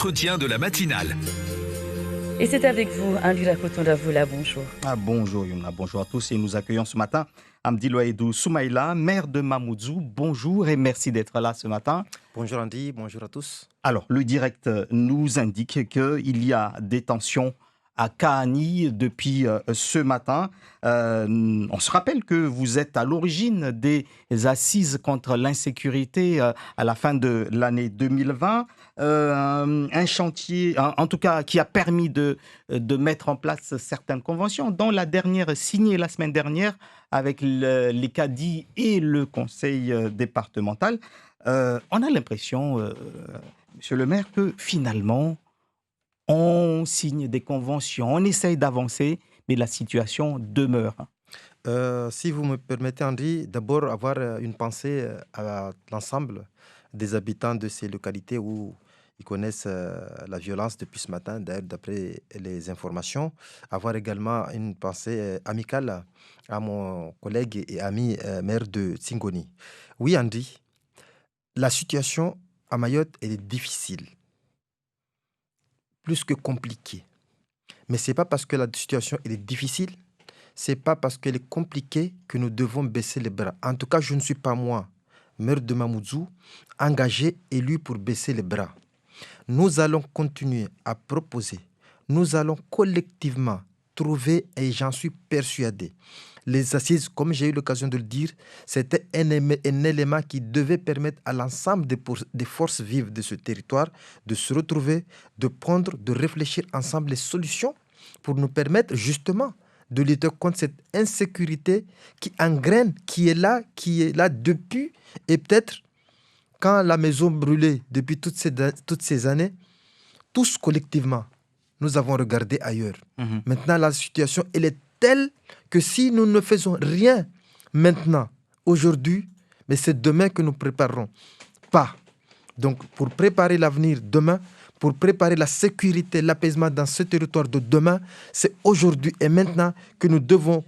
l'entretien de la matinale. Et c'est avec vous, Andira Kotondavoula, bonjour. Bonjour Yumna, bonjour à tous et nous accueillons ce matin Amdi Loaïdou Soumaïla, maire de Mamoudzou. Bonjour et merci d'être là ce matin. Bonjour Andy, bonjour à tous. Alors, le direct nous indique qu'il y a des tensions à Kahani depuis ce matin. On se rappelle que vous êtes à l'origine des assises contre l'insécurité à la fin de l'année 2020. Un chantier, en tout cas, qui a permis de mettre en place certaines conventions, dont la dernière signée la semaine dernière avec les cadis et le conseil départemental. On a l'impression, monsieur le maire, que finalement, on signe des conventions, on essaye d'avancer, mais la situation demeure. Si vous me permettez, Andy, d'abord avoir une pensée à l'ensemble des habitants de ces localités où ils connaissent la violence depuis ce matin, d'ailleurs d'après les informations. Avoir également une pensée amicale à mon collègue et ami maire de Tsingoni. Oui, Andy, la situation à Mayotte, elle est difficile. Plus que compliquée. Mais ce n'est pas parce que la situation elle est difficile, ce n'est pas parce qu'elle est compliquée que nous devons baisser les bras. En tout cas, je ne suis pas moi, maire de Mamoudzou, engagé, élu pour baisser les bras. Nous allons continuer à proposer, nous allons collectivement trouver, et j'en suis persuadé, les assises, comme j'ai eu l'occasion de le dire, c'était un élément qui devait permettre à l'ensemble des forces vives de ce territoire de se retrouver, de prendre, de réfléchir ensemble les solutions pour nous permettre justement de lutter contre cette insécurité qui engraine, qui est là depuis, et peut-être quand la maison brûlait depuis toutes ces années, tous collectivement, nous avons regardé ailleurs. Maintenant, la situation, elle est telle que si nous ne faisons rien maintenant, aujourd'hui, mais c'est demain que nous préparerons. Pas. Donc, pour préparer l'avenir demain, pour préparer la sécurité, l'apaisement dans ce territoire de demain, c'est aujourd'hui et maintenant que nous devons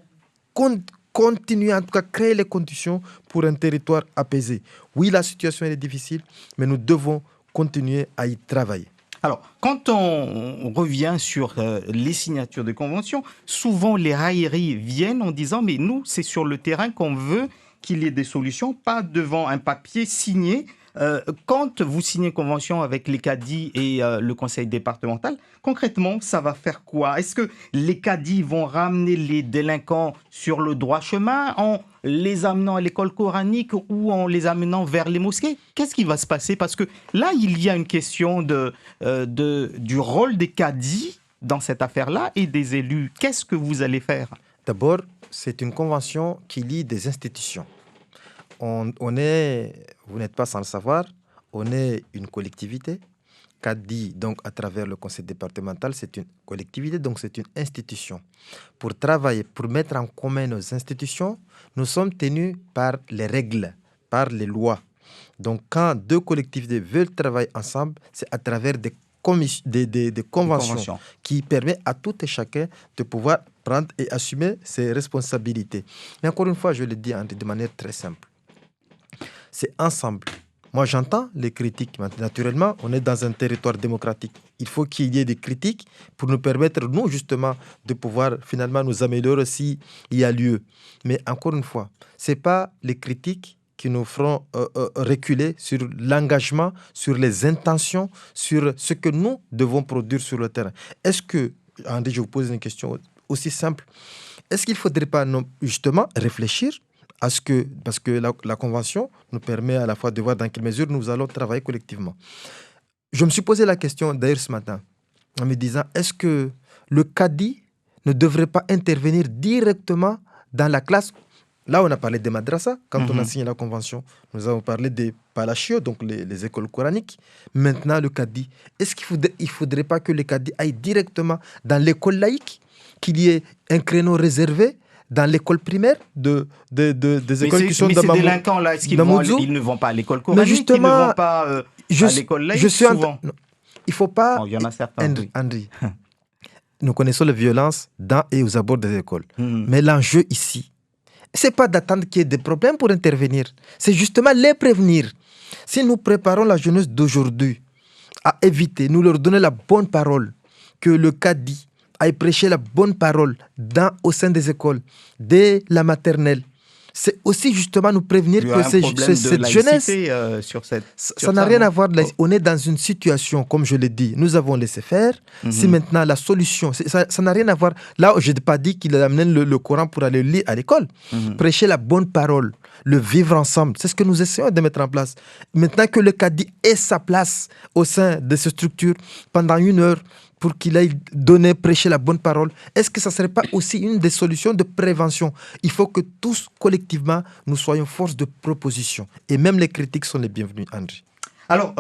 continuer, en tout cas créer les conditions pour un territoire apaisé. Oui, la situation est difficile, mais nous devons continuer à y travailler. Alors, quand on revient sur les signatures de conventions, souvent les railleries viennent en disant « mais nous, c'est sur le terrain qu'on veut qu'il y ait des solutions, pas devant un papier signé ». Quand vous signez une convention avec les cadis et le conseil départemental, concrètement, ça va faire quoi? Est-ce que les cadis vont ramener les délinquants sur le droit chemin en les amenant à l'école coranique ou en les amenant vers les mosquées? Qu'est-ce qui va se passer? Parce que là, il y a une question du rôle des cadis dans cette affaire-là et des élus. Qu'est-ce que vous allez faire? D'abord, c'est une convention qui lie des institutions. On est, vous n'êtes pas sans le savoir, on est une collectivité. CADI, donc à travers le conseil départemental, c'est une collectivité, donc c'est une institution. Pour travailler, pour mettre en commun nos institutions, nous sommes tenus par les règles, par les lois. Donc quand deux collectivités veulent travailler ensemble, c'est à travers des conventions qui permettent à tout et chacun de pouvoir prendre et assumer ses responsabilités. Mais encore une fois, je le dis de manière très simple. C'est ensemble. Moi, j'entends les critiques. Naturellement, on est dans un territoire démocratique. Il faut qu'il y ait des critiques pour nous permettre, nous, justement, de pouvoir finalement nous améliorer s'il y a lieu. Mais encore une fois, ce n'est pas les critiques qui nous feront reculer sur l'engagement, sur les intentions, sur ce que nous devons produire sur le terrain. Est-ce que, André, je vous pose une question aussi simple. Est-ce qu'il ne faudrait pas justement réfléchir à ce que, parce que la convention nous permet à la fois de voir dans quelle mesure nous allons travailler collectivement. Je me suis posé la question d'ailleurs ce matin en me disant, est-ce que le cadi ne devrait pas intervenir directement dans la classe? Là, on a parlé des madrasas quand on a signé la convention. Nous avons parlé des palachios, donc les écoles coraniques. Maintenant, le cadi. Est-ce qu'il ne faudrait pas que le cadi aille directement dans l'école laïque, qu'il y ait un créneau réservé dans l'école primaire des écoles qui sont dans ces délinquants-là, est-ce qu'ils ils ne vont pas à l'école coranique, ils ne vont pas à l'école laïque souvent. Il ne faut pas... Il y en a certains, André, nous connaissons la violence dans et aux abords des écoles. Mais l'enjeu ici, ce n'est pas d'attendre qu'il y ait des problèmes pour intervenir. C'est justement les prévenir. Si nous préparons la jeunesse d'aujourd'hui à éviter, nous leur donner la bonne parole, que le cadi aille prêcher la bonne parole au sein des écoles, dès la maternelle. C'est aussi justement nous prévenir Il y que a un problème de cette jeunesse, laïcité sur cette. ça n'a rien à voir. On est dans une situation, comme je l'ai dit, nous avons laissé faire. Si maintenant la solution, ça n'a rien à voir. Là, je n'ai pas dit qu'il amène le Coran pour aller lire à l'école. Prêcher la bonne parole, le vivre ensemble, c'est ce que nous essayons de mettre en place. Maintenant que le cadi ait sa place au sein de ces structures pendant 1 heure, pour qu'il aille prêcher la bonne parole, est-ce que ça ne serait pas aussi une des solutions de prévention? Il faut que tous, collectivement, nous soyons force de proposition. Et même les critiques sont les bienvenues, André. Alors,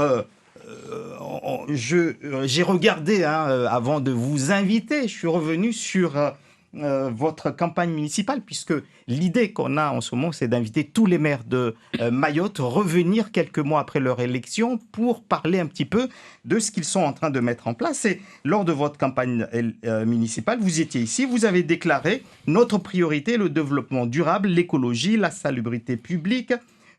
j'ai regardé avant de vous inviter, je suis revenu sur votre campagne municipale, puisque l'idée qu'on a en ce moment, c'est d'inviter tous les maires de Mayotte revenir quelques mois après leur élection pour parler un petit peu de ce qu'ils sont en train de mettre en place. Et lors de votre campagne municipale, vous étiez ici, vous avez déclaré notre priorité, le développement durable, l'écologie, la salubrité publique.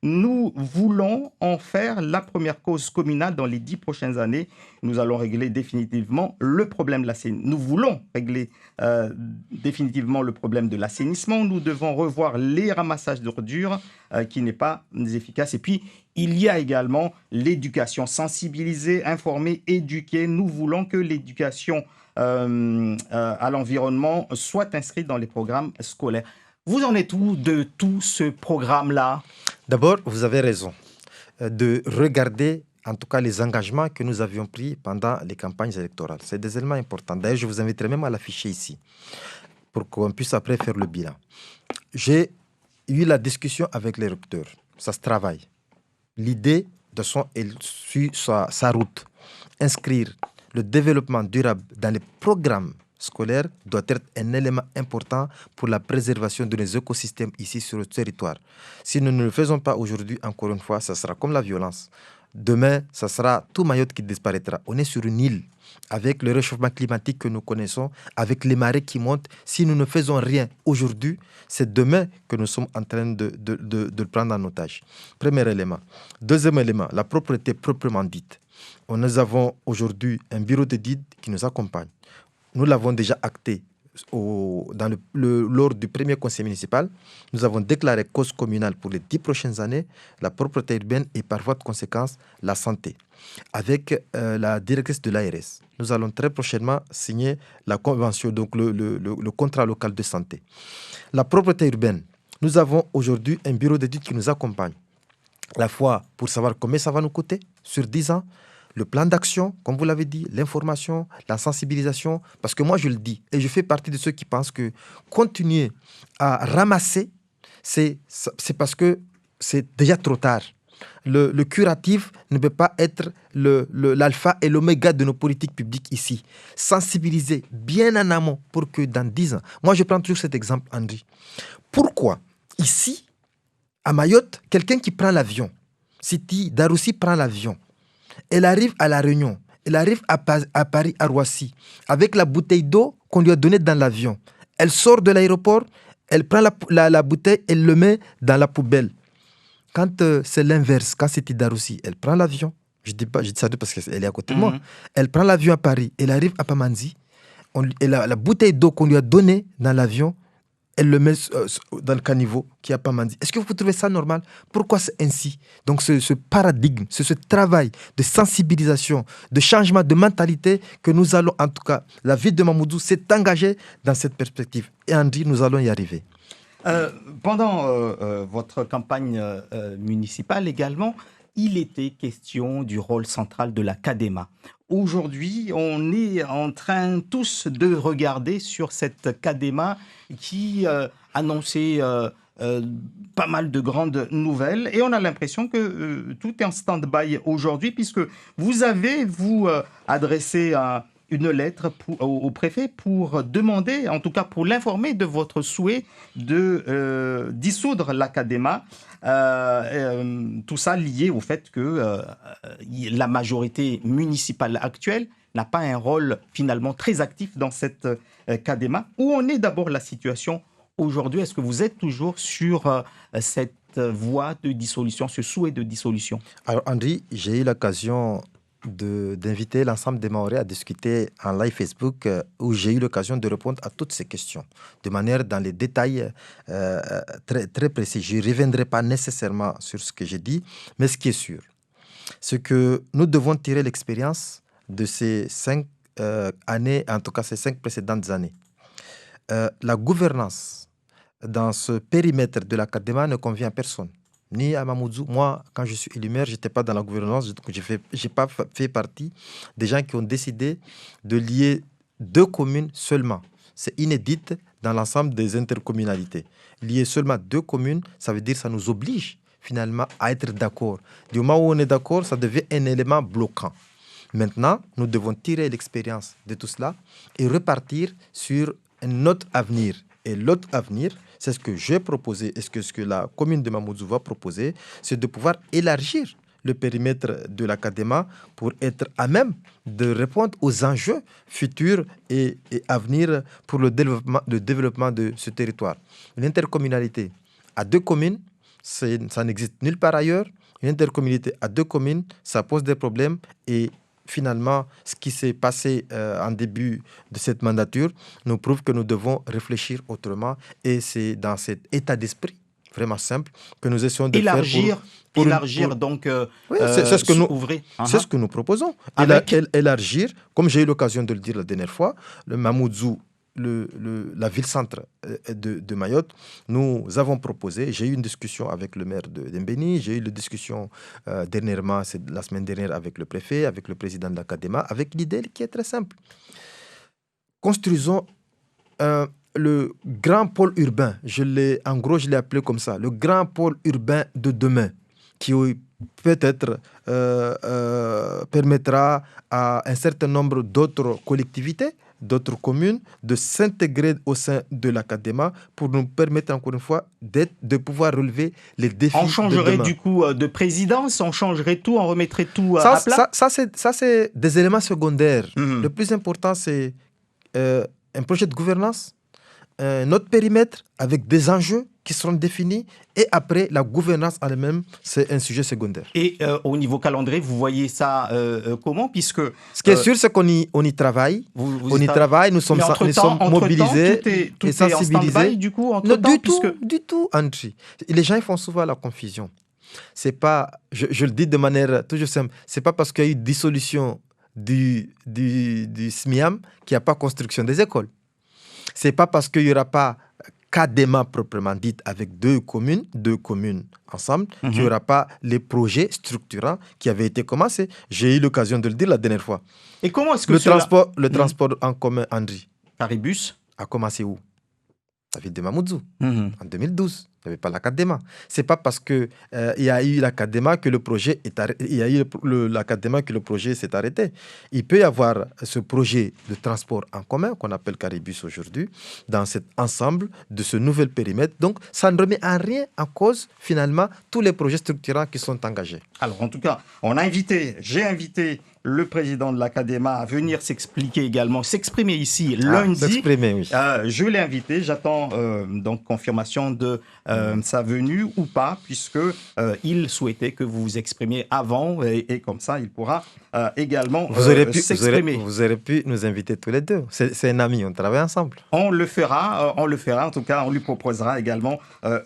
Nous voulons en faire la première cause communale dans les 10 prochaines années. Nous allons régler définitivement le problème de l'assainissement. Nous voulons régler définitivement le problème de l'assainissement. Nous devons revoir les ramassages d'ordures qui n'est pas efficace. Et puis, il y a également l'éducation, sensibiliser, informer, éduquer. Nous voulons que l'éducation à l'environnement soit inscrite dans les programmes scolaires. Vous en êtes où de tout ce programme-là? D'abord, vous avez raison de regarder en tout cas les engagements que nous avions pris pendant les campagnes électorales. C'est des éléments importants. D'ailleurs, je vous inviterai même à l'afficher ici pour qu'on puisse après faire le bilan. J'ai eu la discussion avec les recteurs. Ça se travaille. L'idée, de son, elle suit sa route. Inscrire le développement durable dans les programmes scolaire doit être un élément important pour la préservation de nos écosystèmes ici sur le territoire. Si nous ne le faisons pas aujourd'hui, encore une fois, ça sera comme la violence. Demain, ça sera tout Mayotte qui disparaîtra. On est sur une île avec le réchauffement climatique que nous connaissons, avec les marées qui montent. Si nous ne faisons rien aujourd'hui, c'est demain que nous sommes en train de le prendre en otage. Premier élément. Deuxième élément, la propreté proprement dite. Nous avons aujourd'hui un bureau d'études qui nous accompagne. Nous l'avons déjà acté lors du premier conseil municipal. Nous avons déclaré cause communale pour les 10 prochaines années, la propreté urbaine et par voie de conséquence, la santé. Avec la directrice de l'ARS, nous allons très prochainement signer la convention, donc le contrat local de santé. La propreté urbaine, nous avons aujourd'hui un bureau d'études qui nous accompagne. À la fois pour savoir combien ça va nous coûter sur 10 ans, le plan d'action, comme vous l'avez dit, l'information, la sensibilisation. Parce que moi, je le dis, et je fais partie de ceux qui pensent que continuer à ramasser, c'est parce que c'est déjà trop tard. Le curatif ne peut pas être l'alpha et l'oméga de nos politiques publiques ici. Sensibiliser bien en amont pour que dans 10 ans... Moi, je prends toujours cet exemple, André. Pourquoi ici, à Mayotte, quelqu'un qui prend l'avion, Siti Daroussi prend l'avion, elle arrive à La Réunion, elle arrive à Paris, à Roissy, avec la bouteille d'eau qu'on lui a donnée dans l'avion. Elle sort de l'aéroport, elle prend la bouteille, elle le met dans la poubelle. Quand c'est l'inverse, quand c'est Daroussi, elle prend l'avion. Je dis ça parce qu'elle est à côté de moi. Elle prend l'avion à Paris, elle arrive à Pamanzi, la bouteille d'eau qu'on lui a donnée dans l'avion, elle le met dans le caniveau qui a pas mandi. Est-ce que vous trouvez ça normal? Pourquoi c'est ainsi? Donc ce paradigme, ce travail de sensibilisation, de changement de mentalité que nous allons, en tout cas, la ville de Mamoudzou s'est engagée dans cette perspective. Et André, nous allons y arriver. Pendant votre campagne municipale également, il était question du rôle central de la CADEMA. Aujourd'hui, on est en train tous de regarder sur cette CADEMA qui annonçait pas mal de grandes nouvelles et on a l'impression que tout est en stand-by aujourd'hui puisque vous avez, adressé une lettre au préfet pour demander, en tout cas pour l'informer de votre souhait de dissoudre la CADEMA. Tout ça lié au fait que la majorité municipale actuelle n'a pas un rôle finalement très actif dans cette CADEMA. Où en est d'abord la situation aujourd'hui? Est-ce que vous êtes toujours sur cette voie de dissolution, ce souhait de dissolution? Alors André, j'ai eu l'occasion d'inviter l'ensemble des Mahorais à discuter en live Facebook où j'ai eu l'occasion de répondre à toutes ces questions de manière dans les détails très, très précis. Je ne reviendrai pas nécessairement sur ce que j'ai dit, mais ce qui est sûr, c'est que nous devons tirer l'expérience de ces 5 années, en tout cas ces 5 précédentes années. La gouvernance dans ce périmètre de la CADEMA ne convient à personne. Ni à Mamoudzou. Moi, quand je suis élu maire, je n'étais pas dans la gouvernance, donc je n'ai pas fait partie des gens qui ont décidé de lier 2 communes seulement. C'est inédit dans l'ensemble des intercommunalités. Lier seulement 2 communes, ça veut dire que ça nous oblige finalement à être d'accord. Du moment où on est d'accord, ça devient un élément bloquant. Maintenant, nous devons tirer l'expérience de tout cela et repartir sur un autre avenir. Et l'autre avenir, c'est ce que j'ai proposé et ce que la commune de Mamoudzou va proposer, c'est de pouvoir élargir le périmètre de la CADEMA pour être à même de répondre aux enjeux futurs et à venir pour le développement de ce territoire. L'intercommunalité à 2 communes, ça n'existe nulle part ailleurs. Une intercommunalité à 2 communes, ça pose des problèmes et finalement, ce qui s'est passé en début de cette mandature nous prouve que nous devons réfléchir autrement et c'est dans cet état d'esprit vraiment simple que nous essayons de élargir, faire élargir donc oui, c'est ce que nous ouvrir. C'est ce que nous proposons. Élargir, comme j'ai eu l'occasion de le dire la dernière fois, le Mamoudzou, la ville-centre de Mayotte, nous avons proposé, j'ai eu une discussion avec le maire de Mbéni, j'ai eu une discussion dernièrement, c'est la semaine dernière avec le préfet, avec le président de la CADEMA, avec l'idée qui est très simple. Construisons le grand pôle urbain, en gros je l'ai appelé comme ça, le grand pôle urbain de demain, qui peut-être permettra à un certain nombre d'autres collectivités, d'autres communes, de s'intégrer au sein de la CADEMA pour nous permettre encore une fois de pouvoir relever les défis de demain. On changerait du coup de présidence, on changerait tout, on remettrait tout à plat. Ça, c'est des éléments secondaires. Le plus important, c'est un projet de gouvernance, notre périmètre avec des enjeux qui seront définis et après la gouvernance en elle-même, c'est un sujet secondaire. Et au niveau calendrier, vous voyez ça comment puisque ce qui est sûr, c'est qu'on y travaille. On y travaille, nous sommes mobilisés tout est sensibilisés. En stand-by, du coup, du tout, André. Les gens font souvent la confusion. C'est pas, je le dis de manière toujours simple, c'est pas parce qu'il y a eu dissolution du SMIAM qu'il n'y a pas construction des écoles. C'est pas parce qu'il n'y aura pas CADEMA proprement dite avec 2 communes ensemble, qu'il n'y aura pas les projets structurants qui avaient été commencés. J'ai eu l'occasion de le dire la dernière fois. Et comment est-ce que le transport en commun, André, Caribus a commencé où? La ville de Mamoudzou, en 2012. Il n'y avait pas la CADEMA. Ce n'est pas parce qu'il y a eu la CADEMA que le projet s'est arrêté. Il peut y avoir ce projet de transport en commun qu'on appelle Caribus aujourd'hui dans cet ensemble de ce nouvel périmètre. Donc, ça ne remet en rien en cause finalement tous les projets structurants qui sont engagés. Alors, en tout cas, j'ai invité le président de la CADEMA à venir s'exprimer ici lundi. Oui. Je l'ai invité, j'attends donc confirmation de sa venue ou pas, puisque il souhaitait que vous vous exprimiez avant et comme ça il pourra également s'exprimer. Vous aurez pu nous inviter tous les deux. C'est un ami, on travaille ensemble. On le fera. En tout cas, on lui proposera également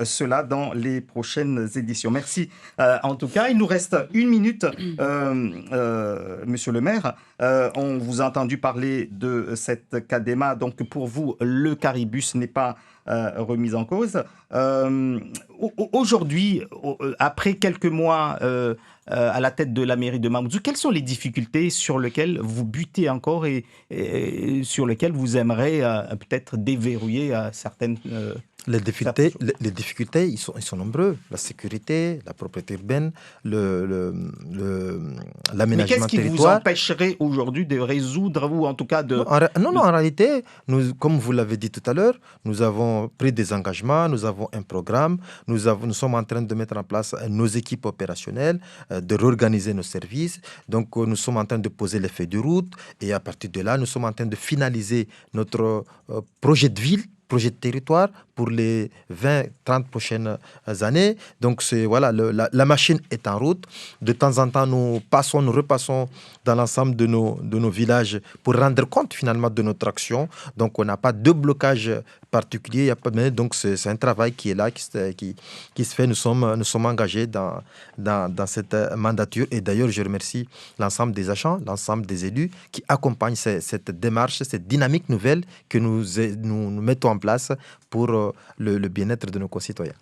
cela dans les prochaines éditions. Merci. En tout cas, il nous reste 1 minute, Monsieur le maire. On vous a entendu parler de cette CADEMA. Donc, pour vous, le Caribus n'est pas remise en cause. Aujourd'hui, après quelques mois à la tête de la mairie de Mamoudzou, quelles sont les difficultés sur lesquelles vous butez encore et sur lesquelles vous aimeriez peut-être déverrouiller certaines... Les difficultés, ils sont nombreux. La sécurité, la propriété urbaine, l'aménagement territorial. Mais qu'est-ce qui vous empêcherait aujourd'hui de résoudre, ou en tout cas de... Non, en réalité, comme vous l'avez dit tout à l'heure, nous avons pris des engagements, nous avons un programme, nous sommes en train de mettre en place nos équipes opérationnelles, de réorganiser nos services. Donc, nous sommes en train de poser les feuilles de route et à partir de là, nous sommes en train de finaliser notre projet de ville projet de territoire pour les 20-30 prochaines années. Donc, la machine est en route. De temps en temps, nous repassons dans l'ensemble de nos villages pour rendre compte finalement de notre action. Donc, on n'a pas de blocage particulier. Donc, c'est un travail qui est là, qui se fait. Nous sommes engagés dans cette mandature. Et d'ailleurs, je remercie l'ensemble des agents, l'ensemble des élus qui accompagnent cette démarche, cette dynamique nouvelle que nous mettons en place pour le bien-être de nos concitoyens.